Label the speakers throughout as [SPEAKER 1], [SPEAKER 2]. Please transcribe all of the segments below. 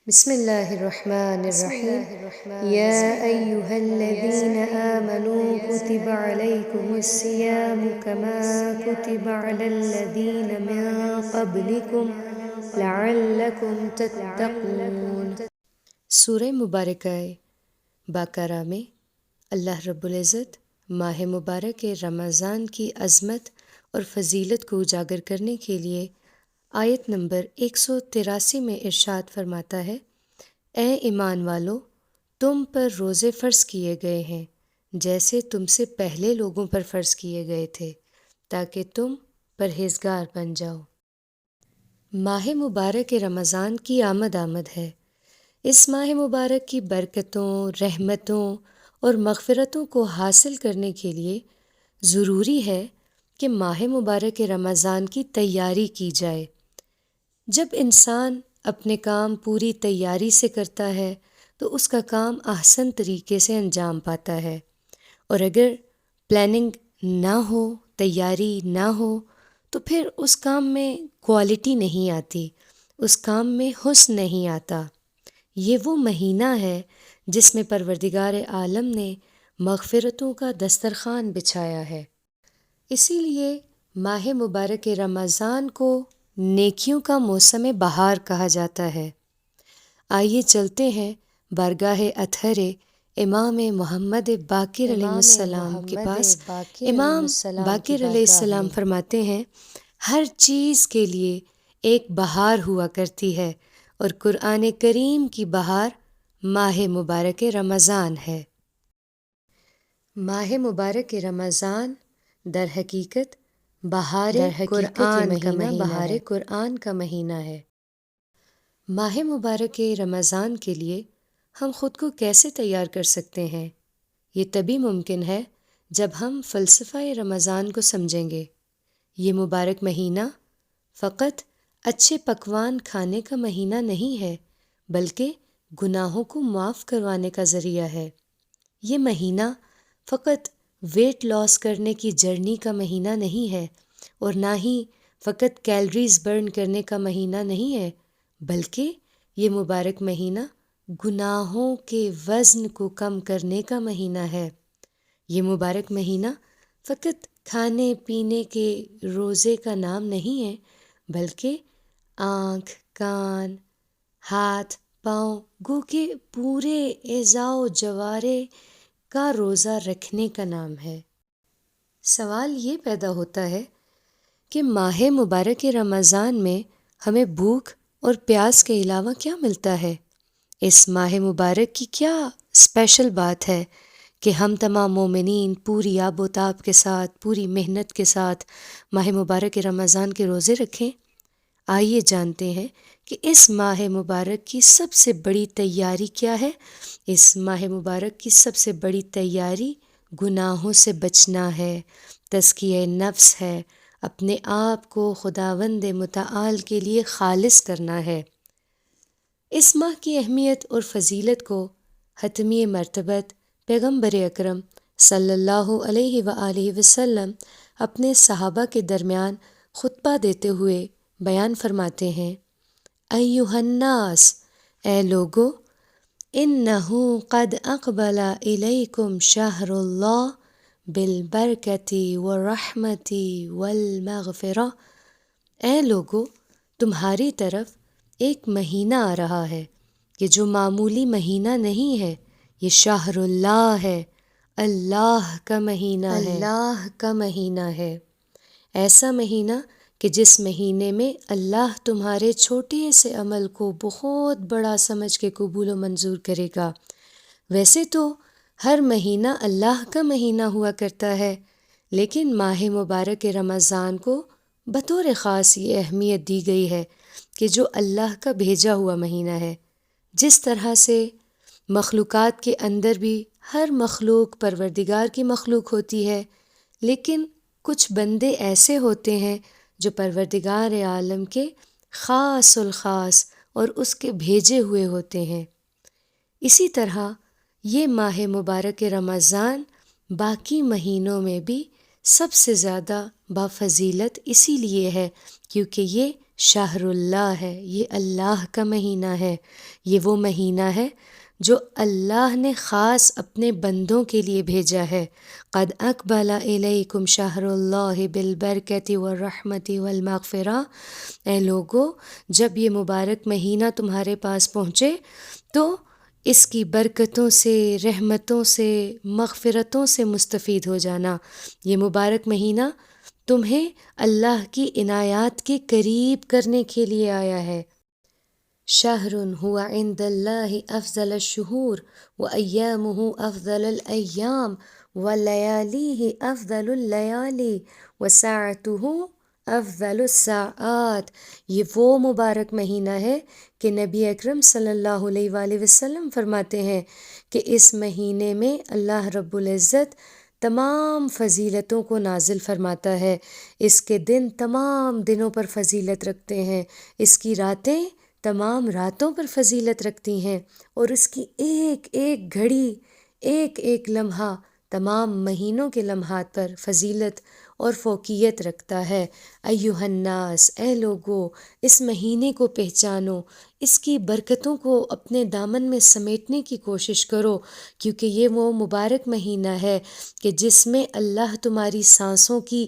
[SPEAKER 1] بسم اللہ الرحمن الرحیم یا ایہا الذین آمنوا کتب علیکم الصیام کما کتب علی الذین من قبلکم لعلکم تتقون۔ سورہ مبارکہ بقرہ میں اللہ رب العزت ماہ مبارک رمضان کی عظمت اور فضیلت کو اجاگر کرنے کے لیے آیت نمبر 183 میں ارشاد فرماتا ہے، اے ایمان والو، تم پر روزے فرض کیے گئے ہیں جیسے تم سے پہلے لوگوں پر فرض کیے گئے تھے تاکہ تم پرہیزگار بن جاؤ۔ ماہ مبارک رمضان کی آمد ہے۔ اس ماہ مبارک کی برکتوں، رحمتوں اور مغفرتوں کو حاصل کرنے کے لیے ضروری ہے کہ ماہ مبارک رمضان کی تیاری کی جائے۔ جب انسان اپنے کام پوری تیاری سے کرتا ہے تو اس کا کام احسن طریقے سے انجام پاتا ہے، اور اگر پلاننگ نہ ہو، تیاری نہ ہو تو پھر اس کام میں کوالٹی نہیں آتی، اس کام میں حسن نہیں آتا۔ یہ وہ مہینہ ہے جس میں پروردگار عالم نے مغفرتوں کا دسترخوان بچھایا ہے۔ اسی لیے ماہ مبارک رمضان کو نیکیوں کا موسم بہار کہا جاتا ہے۔ آئیے چلتے ہیں بارگاہ اطہر امام محمد باقر علیہ السلام کے پاس۔ امام باقر علیہ السلام فرماتے ہیں، ہر چیز کے لیے ایک بہار ہوا کرتی ہے اور قرآن کریم کی بہار ماہ مبارک رمضان ہے۔ ماہ مبارک رمضان در حقیقت بہار قرآن کا مہینہ ہے۔ ماہ مبارک رمضان کے لیے ہم خود کو کیسے تیار کر سکتے ہیں؟ یہ تبھی ممکن ہے جب ہم فلسفہ رمضان کو سمجھیں گے۔ یہ مبارک مہینہ فقط اچھے پکوان کھانے کا مہینہ نہیں ہے، بلکہ گناہوں کو معاف کروانے کا ذریعہ ہے۔ یہ مہینہ فقط ویٹ لاس کرنے کی جرنی کا مہینہ نہیں ہے، اور نہ ہی فقط کیلریز برن کرنے کا مہینہ نہیں ہے، بلکہ یہ مبارک مہینہ گناہوں کے وزن کو کم کرنے کا مہینہ ہے۔ یہ مبارک مہینہ فقط کھانے پینے کے روزے کا نام نہیں ہے، بلکہ آنکھ، کان، ہاتھ، پاؤں، گو کہ پورے اعضاء و جوارے کا روزہ رکھنے کا نام ہے۔ سوال یہ پیدا ہوتا ہے کہ ماہ مبارک رمضان میں ہمیں بھوک اور پیاس کے علاوہ کیا ملتا ہے؟ اس ماہ مبارک کی کیا اسپیشل بات ہے کہ ہم تمام مومنین پوری آب و تاب کے ساتھ، پوری محنت کے ساتھ ماہ مبارک رمضان کے روزے رکھیں؟ آئیے جانتے ہیں کہ اس ماہ مبارک کی سب سے بڑی تیاری کیا ہے۔ اس ماہ مبارک کی سب سے بڑی تیاری گناہوں سے بچنا ہے، تزکیہ نفس ہے، اپنے آپ کو خداوند متعال کے لیے خالص کرنا ہے۔ اس ماہ کی اہمیت اور فضیلت کو حتمی مرتبت پیغمبر اکرم صلی اللہ علیہ وآلہ وسلم اپنے صحابہ کے درمیان خطبہ دیتے ہوئے بیان فرماتے ہیں، ایھا الناس، اے لوگو، انہ قد اقبل الیکم شہر اللہ بالبرکۃ والرحمۃ والمغفرہ، اے لوگو، تمہاری طرف ایک مہینہ آ رہا ہے کہ جو معمولی مہینہ نہیں ہے، یہ شہر اللہ ہے، اللہ کا مہینہ ہے، ایسا مہینہ کہ جس مہینے میں اللہ تمہارے چھوٹے سے عمل کو بہت بڑا سمجھ کے قبول و منظور کرے گا۔ ویسے تو ہر مہینہ اللہ کا مہینہ ہوا کرتا ہے، لیکن ماہ مبارک رمضان کو بطور خاص یہ اہمیت دی گئی ہے کہ جو اللہ کا بھیجا ہوا مہینہ ہے۔ جس طرح سے مخلوقات کے اندر بھی ہر مخلوق پروردگار کی مخلوق ہوتی ہے، لیکن کچھ بندے ایسے ہوتے ہیں جو پروردگار عالم کے خاص الخاص اور اس کے بھیجے ہوئے ہوتے ہیں۔ اسی طرح یہ ماہ مبارک رمضان باقی مہینوں میں بھی سب سے زیادہ بافضیلت اسی لیے ہے کیونکہ یہ شہر اللہ ہے، یہ اللہ کا مہینہ ہے، یہ وہ مہینہ ہے جو اللہ نے خاص اپنے بندوں کے لیے بھیجا ہے۔ قد اقبل الیکم شہر اللہ بالبرکۃ والرحمۃ والمغفرہ، اے لوگو جب یہ مبارک مہینہ تمہارے پاس پہنچے تو اس کی برکتوں سے، رحمتوں سے، مغفرتوں سے مستفید ہو جانا۔ یہ مبارک مہینہ تمہیں اللہ کی عنایات کے قریب کرنے کے لیے آیا ہے۔ شہر هو عند اللہ افضل الشہور وایامہ افضل الایام ولیالیہ افضل اللیالی وساعتہ افضل الساعات۔ یہ وہ مبارک مہینہ ہے کہ نبی اکرم صلی اللہ علیہ وآلہ وسلم فرماتے ہیں کہ اس مہینے میں اللہ رب العزت تمام فضیلتوں کو نازل فرماتا ہے۔ اس کے دن تمام دنوں پر فضیلت رکھتے ہیں، اس کی راتیں تمام راتوں پر فضیلت رکھتی ہیں، اور اس کی ایک ایک گھڑی، ایک ایک لمحہ تمام مہینوں کے لمحات پر فضیلت اور فوقیت رکھتا ہے۔ ایھا الناس، اے لوگو اس مہینے کو پہچانو، اس کی برکتوں کو اپنے دامن میں سمیٹنے کی کوشش کرو، کیونکہ یہ وہ مبارک مہینہ ہے کہ جس میں اللہ تمہاری سانسوں کی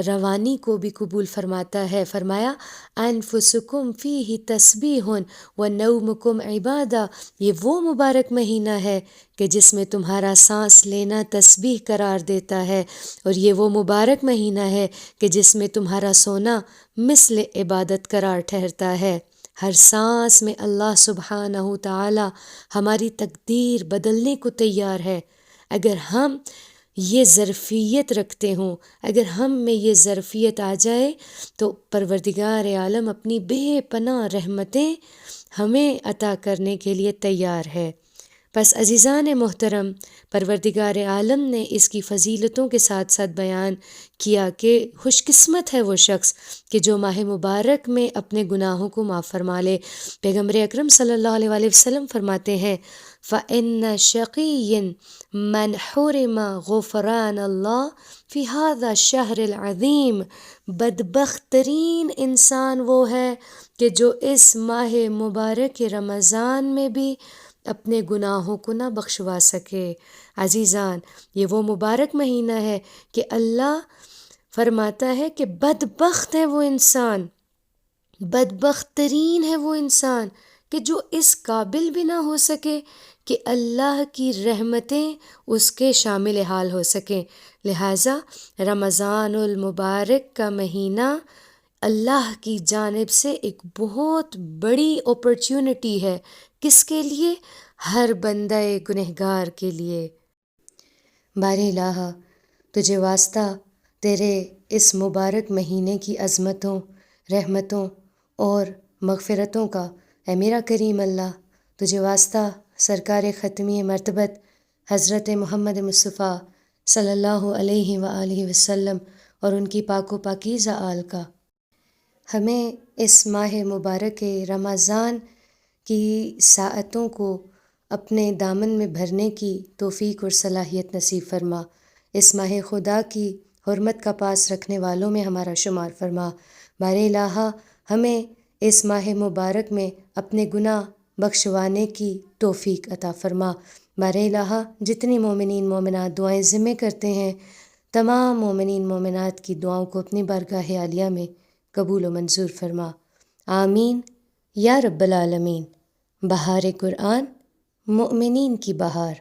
[SPEAKER 1] روانی کو بھی قبول فرماتا ہے۔ فرمایا انفسکم فیہ تسبیح ونومکم عبادہ، یہ وہ مبارک مہینہ ہے کہ جس میں تمہارا سانس لینا تسبیح قرار دیتا ہے، اور یہ وہ مبارک مہینہ ہے کہ جس میں تمہارا سونا مثل عبادت قرار ٹھہرتا ہے۔ ہر سانس میں اللہ سبحانہ تعالی ہماری تقدیر بدلنے کو تیار ہے۔ اگر ہم یہ ظرفیت رکھتے ہوں، اگر ہم میں یہ ظرفیت آ جائے تو پروردگار عالم اپنی بے پناہ رحمتیں ہمیں عطا کرنے کے لیے تیار ہے۔ بس عزیزان محترم، پروردگار عالم نے اس کی فضیلتوں کے ساتھ ساتھ بیان کیا کہ خوش قسمت ہے وہ شخص کہ جو ماہ مبارک میں اپنے گناہوں کو معاف فرما لے۔ پیغمبر اکرم صلی اللہ علیہ وآلہ وسلم فرماتے ہیں فَإِنَّ شَقِيًّا مَنْ حُرِمَ غُفْرَانَ اللَّهِ فِي هَذَا الشَّهْرِ الْعَظِيمِ، بدبخت ترین انسان وہ ہے کہ جو اس ماہ مبارک رمضان میں بھی اپنے گناہوں کو نہ بخشوا سکے۔ عزیزان، یہ وہ مبارک مہینہ ہے کہ اللہ فرماتا ہے کہ بدبخت ہے وہ انسان، بدبخت ترین ہے وہ انسان کہ جو اس قابل بھی نہ ہو سکے کہ اللہ کی رحمتیں اس کے شامل حال ہو سکیں۔ لہٰذا رمضان المبارک کا مہینہ اللہ کی جانب سے ایک بہت بڑی اپرچونٹی ہے، کس کے لیے؟ ہر بندہ گنہگار کے لیے۔ بار الہ، تجھے واسطہ تیرے اس مبارک مہینے کی عظمتوں، رحمتوں اور مغفرتوں کا، اے میرا کریم اللہ، تجھے واسطہ سرکار ختمی مرتبت حضرت محمد مصطفیٰ صلی اللہ علیہ وآلہ وسلم اور ان کی پاک و پاکیزہ آل کا، ہمیں اس ماہ مبارک رمضان کی ساعتوں کو اپنے دامن میں بھرنے کی توفیق اور صلاحیت نصیب فرما۔ اس ماہ خدا کی حرمت کا پاس رکھنے والوں میں ہمارا شمار فرما۔ بار الہ، ہمیں اس ماہ مبارک میں اپنے گناہ بخشوانے کی توفیق عطا فرما۔ بار الہ، جتنی مومنین مومنات دعائیں ذمہ کرتے ہیں، تمام مومنین مومنات کی دعاؤں کو اپنی بارگاہ عالیہ میں قبول و منظور فرما۔ آمین یا رب العالمین۔ بہار قرآن، مؤمنین کی بہار۔